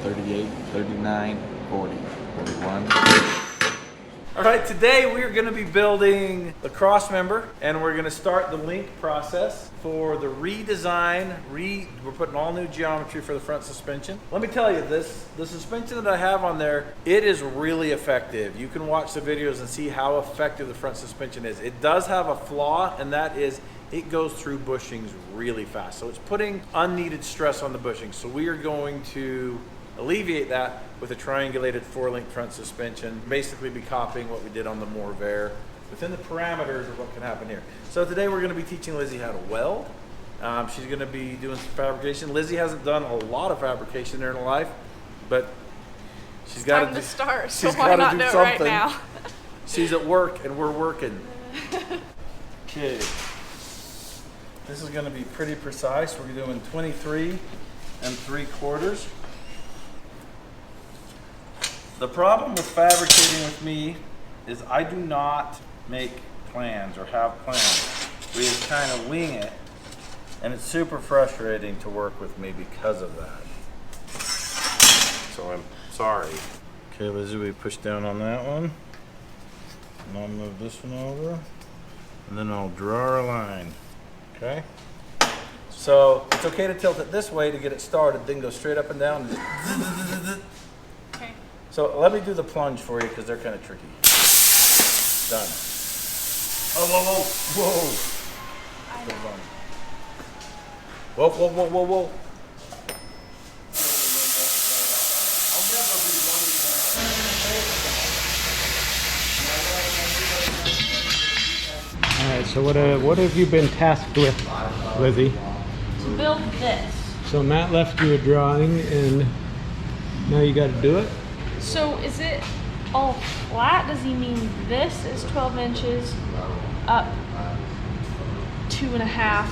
38, 39, 40, 41. All right, today we're going to be building the cross member, and we're going to start the link process for the redesign. We're putting all new geometry for the front suspension. Let me tell you, the suspension that I have on there, it is really effective. You can watch the videos and see how effective the front suspension is. It does have a flaw, and that is it goes through bushings really fast. So it's putting unneeded stress on the bushings. So we are going to alleviate that with a triangulated 4-link front suspension, basically be copying what we did on the Morrvair within the parameters of what can happen here. So today we're going to be teaching Lizzie how to weld. She's going to be doing some fabrication. Lizzie hasn't done a lot of fabrication in her life, but she's got to start. So why not do it right now? She's at work and we're working. Okay. This is going to be pretty precise. We're doing 23 3/4. The problem with fabricating with me is I do not make plans or have plans. We just kind of wing it, and it's super frustrating to work with me because of that. So I'm sorry. Okay, Lizzie, we push down on that one. And I'll move this one over. And then I'll draw a line. Okay? So it's okay to tilt it this way to get it started, then go straight up and down. Okay. So let me do the plunge for you because they're kind of tricky. Done. Oh, whoa, whoa, whoa. Whoa, whoa, whoa, whoa, whoa. All right, so what have you been tasked with, Lizzie? To build this. So Matt left you a drawing and now you got to do it? So is it all flat? Does he mean this is 12 inches up 2.5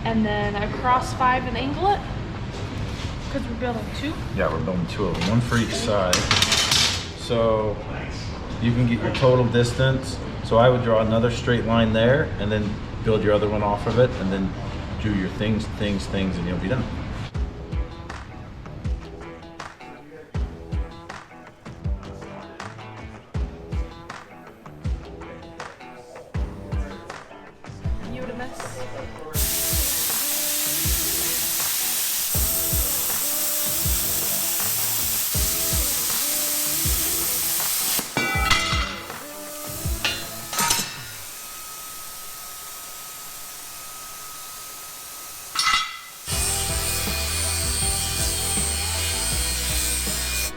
and then across 5 and angle it? Because we're building 2? Yeah, we're building 2 of them, one for each side. So you can get your total distance. So I would draw another straight line there and then build your other one off of it and then do your things, and you'll be done. You would have missed.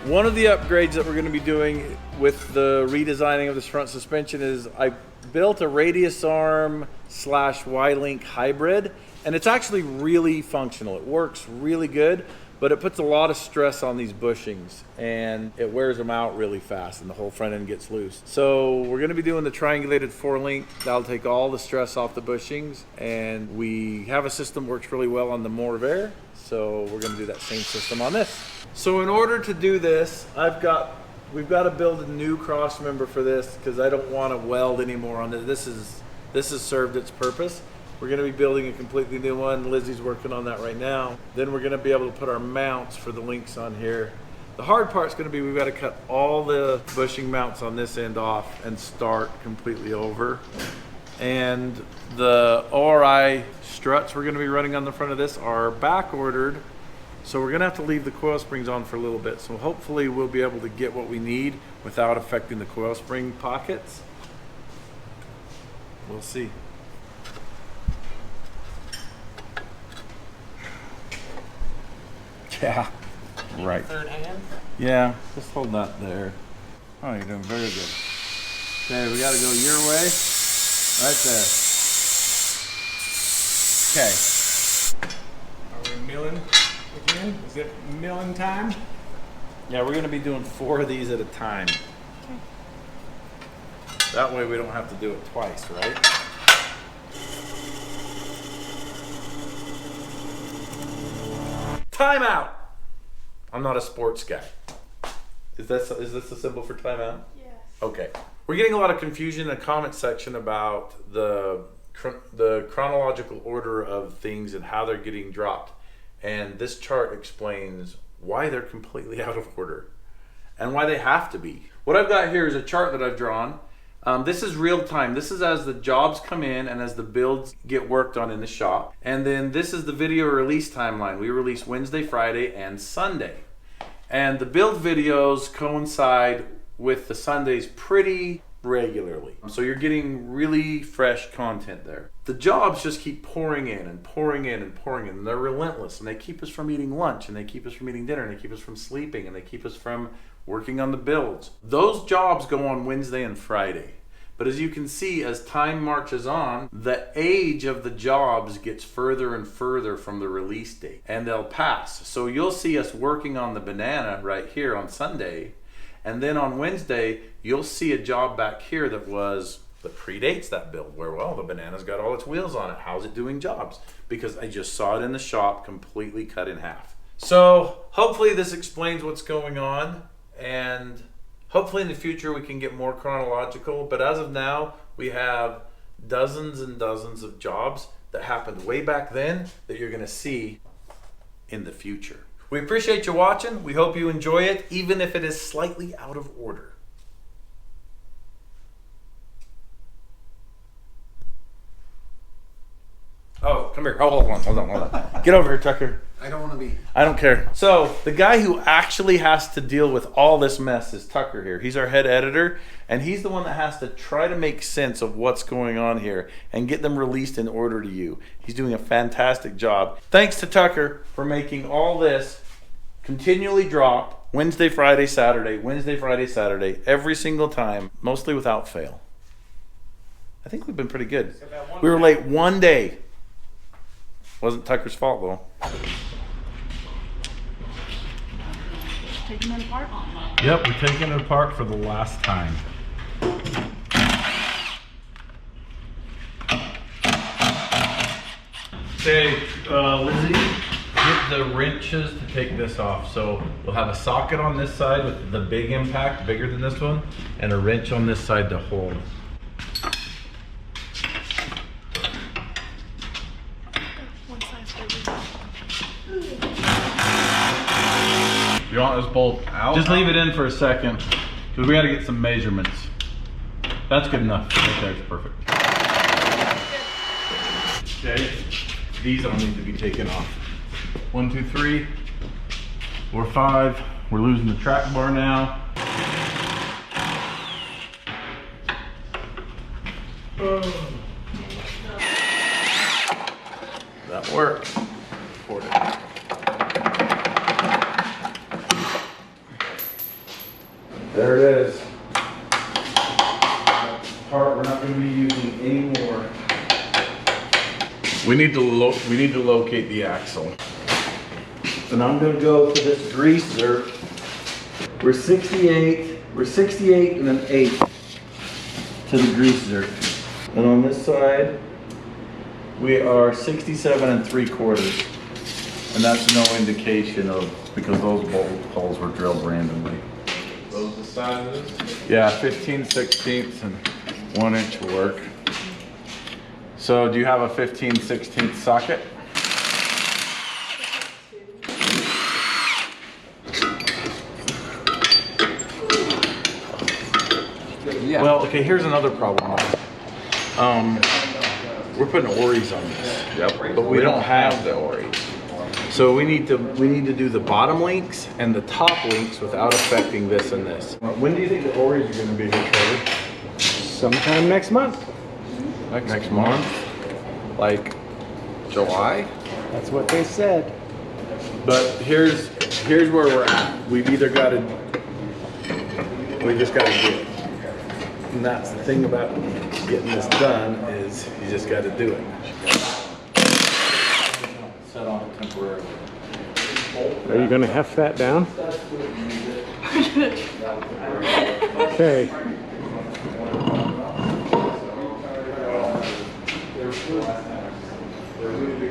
One of the upgrades that we're going to be doing with the redesigning of this front suspension is I built a radius arm / Y-link hybrid, and it's actually really functional. It works really good, but it puts a lot of stress on these bushings and it wears them out really fast and the whole front end gets loose. So we're going to be doing the triangulated 4-link. That'll take all the stress off the bushings, and we have a system that works really well on the Morrvair, so we're going to do that same system on this. So in order to do this, we've got to build a new cross member for this because I don't want to weld anymore on this. This has served its purpose. We're going to be building a completely new one. Lizzie's working on that right now. Then we're going to be able to put our mounts for the links on here. The hard part's going to be we've got to cut all the bushing mounts on this end off and start completely over. And the ORI struts we're going to be running on the front of this are back ordered. So we're gonna have to leave the coil springs on for a little bit. So hopefully we'll be able to get what we need without affecting the coil spring pockets. We'll see. Yeah, right. Third hand? Yeah, just hold that there. Oh, you're doing very good. Okay, we gotta go your way. Right there. Okay. Are we milling again? Is it milling time? Yeah, we're gonna be doing 4 of these at a time. Okay. That way we don't have to do it twice, right? Timeout! I'm not a sports guy. Is this a symbol for timeout? Yes. Okay. We're getting a lot of confusion in the comment section about the chronological order of things and how they're getting dropped. And this chart explains why they're completely out of order and why they have to be. What I've got here is a chart that I've drawn. This is real time. This is as the jobs come in and as the builds get worked on in the shop. And then this is the video release timeline. We release Wednesday, Friday, and Sunday. And the build videos coincide with the Sundays pretty regularly. So you're getting really fresh content there. The jobs just keep pouring in and pouring in and pouring in. And they're relentless, and they keep us from eating lunch, and they keep us from eating dinner, and they keep us from sleeping, and they keep us from working on the builds. Those jobs go on Wednesday and Friday. But as you can see, as time marches on, the age of the jobs gets further and further from the release date, and they'll pass. So you'll see us working on the banana right here on Sunday, and then on Wednesday, you'll see a job back here that predates that build, where, well, the banana's got all its wheels on it. How's it doing jobs? Because I just saw it in the shop completely cut in half. So hopefully this explains what's going on, and hopefully in the future we can get more chronological, but as of now, we have dozens and dozens of jobs that happened way back then that you're gonna see in the future. We appreciate you watching. We hope you enjoy it, even if it is slightly out of order. Oh, come here. Hold on. Get over here, Tucker. I don't want to be. I don't care. So the guy who actually has to deal with all this mess is Tucker here. He's our head editor, and he's the one that has to try to make sense of what's going on here and get them released in order to you. He's doing a fantastic job. Thanks to Tucker for making all this continually drop Wednesday, Friday, Saturday, Wednesday, Friday, Saturday, every single time, mostly without fail. I think we've been pretty good. We were late one day. Wasn't Tucker's fault though. Taking it apart. Yep, we're taking it apart for the last time. Okay, Lizzie, get the wrenches to take this off. So we'll have a socket on this side with the big impact, bigger than this one, and a wrench on this side to hold. You want this bolt out? Just leave it in for a second, because we got to get some measurements. That's good enough. Right there, it's perfect. Okay, these all need to be taken off. 1, 2, 3, 4, 5. We're losing the track bar now. That works. Report it. There it is. Part we're not going to be using anymore. We need to locate the axle. And I'm going to go to this greaser. We're 68 and an 8 to the greaser. And on this side, we are 67 3/4. And that's no indication of, because those bolt holes were drilled randomly. Those the sizes? Yeah, 15/16 and 1 inch will work. So do you have a 15/16 socket? Yeah. Well, okay, here's another problem. We're putting Ories on this. Yep. But we don't have the Ories. So we need to do the bottom links and the top links without affecting this and this. When do you think the Ories are going to be here, Trevor? Sometime next month. Next month? Like July? That's what they said. But here's where we're at. We just got to do it. And that's the thing about getting this done, is you just got to do it. Set on it temporarily. Are you going to heft that down? Okay.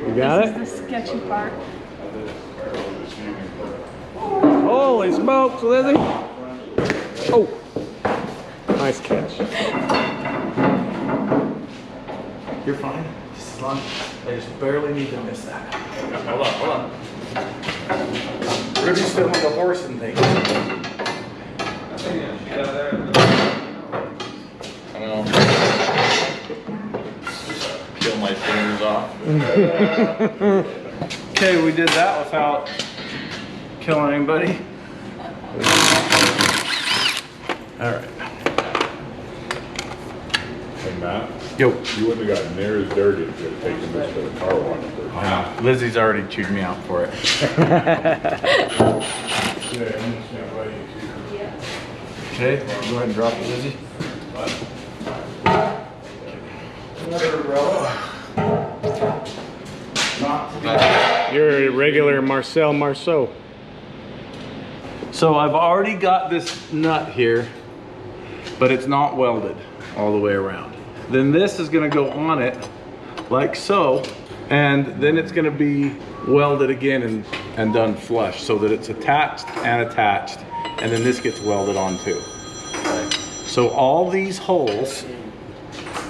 You got it? This is the sketchy part. Holy smokes, Lizzie! Oh! Nice catch. You're fine. Just as long, I just barely need to miss that. Hold on. Rudy's filming the horse and things. I know. Peel my fingers off. Okay, we did that without killing anybody. All right. Hey Matt, Yo. you wouldn't have gotten near as dirty if you had taken this to the car wash first. Wow. Lizzie's already chewed me out for it. Okay, go ahead and drop it, Lizzie. You're a regular Marcel Marceau. So I've already got this nut here, but it's not welded all the way around. Then this is gonna go on it like so, and then it's gonna be welded again and done flush so that it's attached, and then this gets welded on too. Okay. So all these holes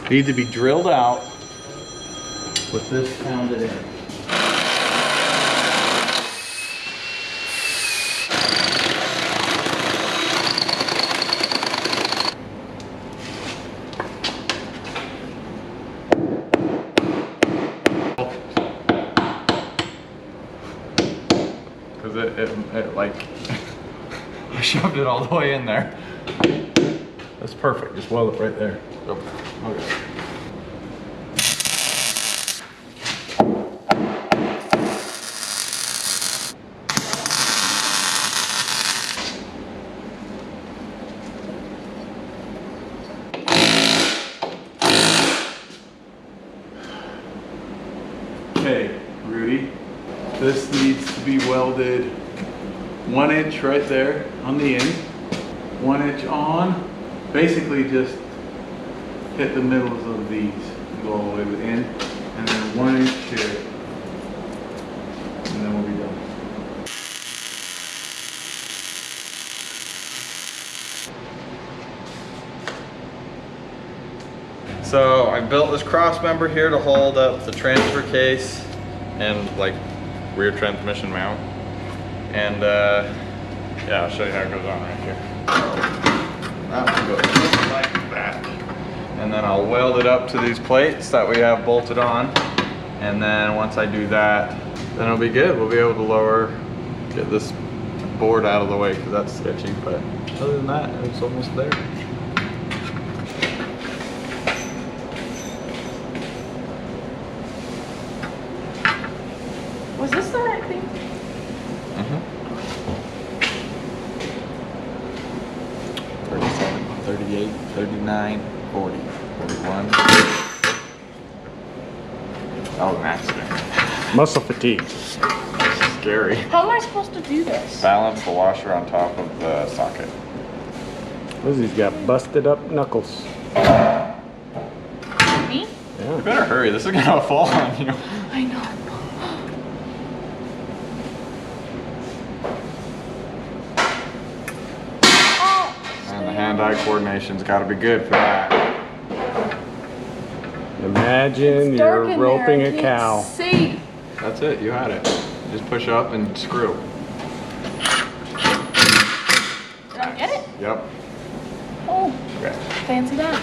need to be drilled out with this pounded in. It like, I shoved it all the way in there. That's perfect, just weld it right there. Okay. Okay, Rudy, this needs to be welded 1 inch right there on the end, 1 inch on. Basically just hit the middles of these and go all the way in, and then 1 inch here, and then we'll be done. So I built this cross member here to hold up the transfer case and like rear transmission mount. And yeah, I'll show you how it goes on right here. That one goes just like that. And then I'll weld it up to these plates that we have bolted on. And then once I do that, then it'll be good. We'll be able to get this board out of the way because that's sketchy. But other than that, it's almost there. Was this the right thing? 37, 38, 39, 40, 41. That was an accident. Muscle fatigue. Scary. How am I supposed to do this? Balance the washer on top of the socket. Lizzie's got busted up knuckles. Me? You Yeah. better hurry, this is gonna fall on you. I know. And the hand-eye coordination's gotta be good for that. Imagine Dark you're in roping there, I a can't cow. See. That's it, you had it. Just push up and screw. Did I get it? Yep. Oh, Okay. fancy that.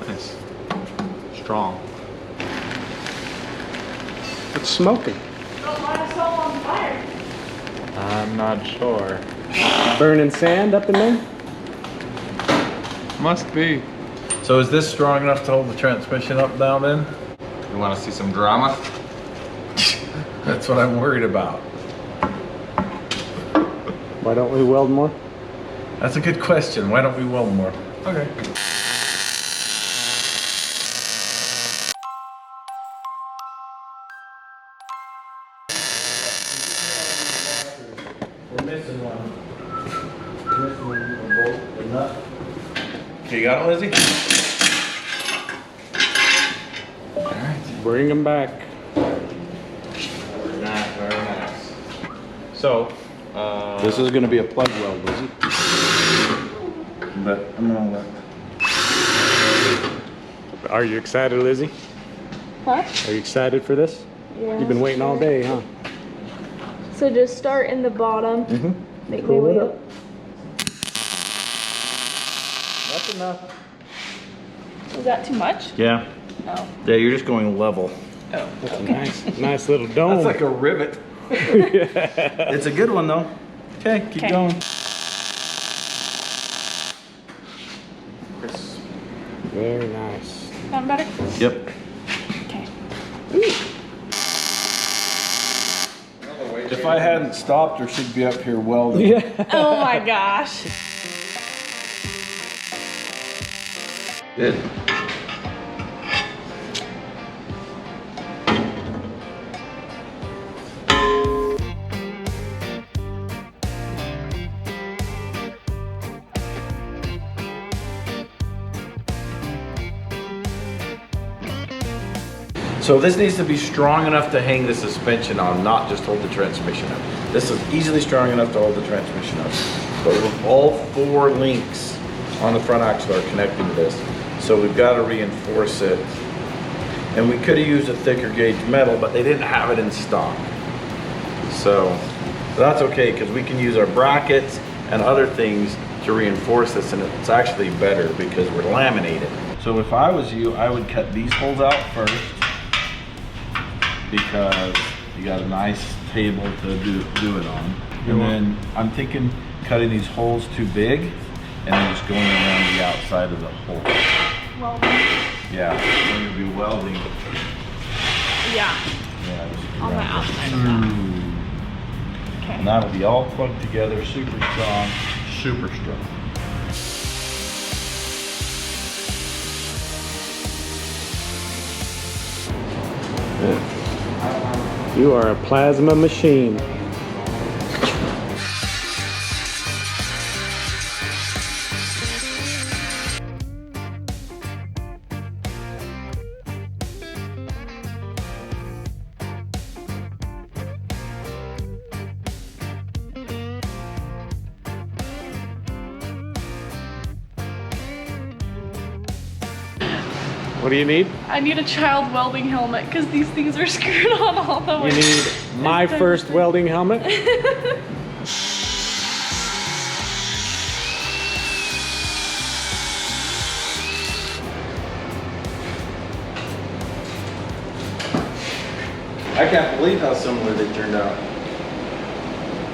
Nice. Strong. It's smoking. Don't light us all on fire. I'm not sure. Burning sand up in there? Must be. So is this strong enough to hold the transmission up down then? You wanna see some drama? That's what I'm worried about. Why don't we weld more? That's a good question. Why don't we weld more? Okay. We're missing one. We're missing one, a bolt, a nut. Okay, you got it, Lizzie? Alright. Bring them back. Very nice, very nice. So, This is gonna be a plug weld, Lizzie. But I'm gonna let. Are you excited, Lizzie? Huh? Are you excited for this? Yeah. You've been waiting all day, huh? So just start in the bottom. Make my way up. That's enough. Was that too much? Yeah. Oh. Yeah, you're just going level. Oh. That's a nice little dome. That's like a rivet. It's a good one though. Okay, keep going. Very nice. Sound better? Yep. Okay. If I hadn't stopped her, she'd be up here welding. Yeah. Oh my gosh. Good. So this needs to be strong enough to hang the suspension on, not just hold the transmission up. This is easily strong enough to hold the transmission up. But all 4 links on the front axle are connecting to this. So we've got to reinforce it. And we could have used a thicker gauge metal, but they didn't have it in stock. So that's okay, because we can use our brackets and other things to reinforce this, and it's actually better because we're laminated. So if I was you, I would cut these holes out first, because you got a nice table to do it on. And then I'm thinking cutting these holes too big and then just going around the outside of the hole. Welding. Yeah, when you do welding. Yeah. Yeah, just On the around outside of that. Okay. And that'll be all plugged together, super strong, super strong. Good. You are a plasma machine. What do you need? I need a child welding helmet because these things are screwed on all the way. You need my first welding helmet. I can't believe how similar they turned out.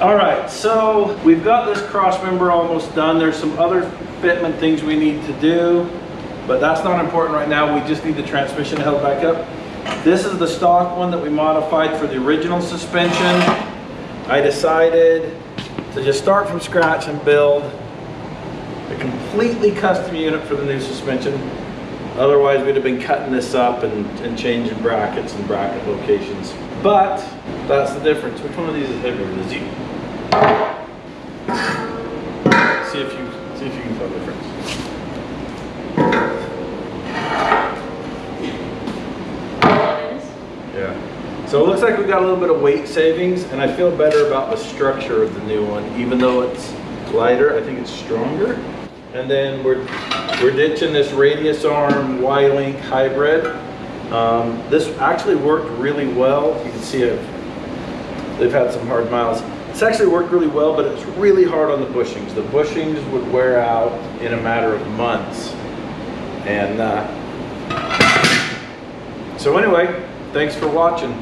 All right, so we've got this cross member almost done. There's some other fitment things we need to do, but that's not important right now. We just need the transmission held back up. This is the stock one that we modified for the original suspension. I decided to just start from scratch and build a completely custom unit for the new suspension. Otherwise, we'd have been cutting this up and changing brackets and bracket locations. But that's the difference. Which one of these is heavier? The Z. See if you can tell the difference. Yeah. So it looks like we got a little bit of weight savings, and I feel better about the structure of the new one, even though it's lighter. I think it's stronger. And then we're ditching this radius arm Y-link hybrid. This actually worked really well. You can see they've had some hard miles. It's actually worked really well, but it's really hard on the bushings. The bushings would wear out in a matter of months. And so anyway, thanks for watching.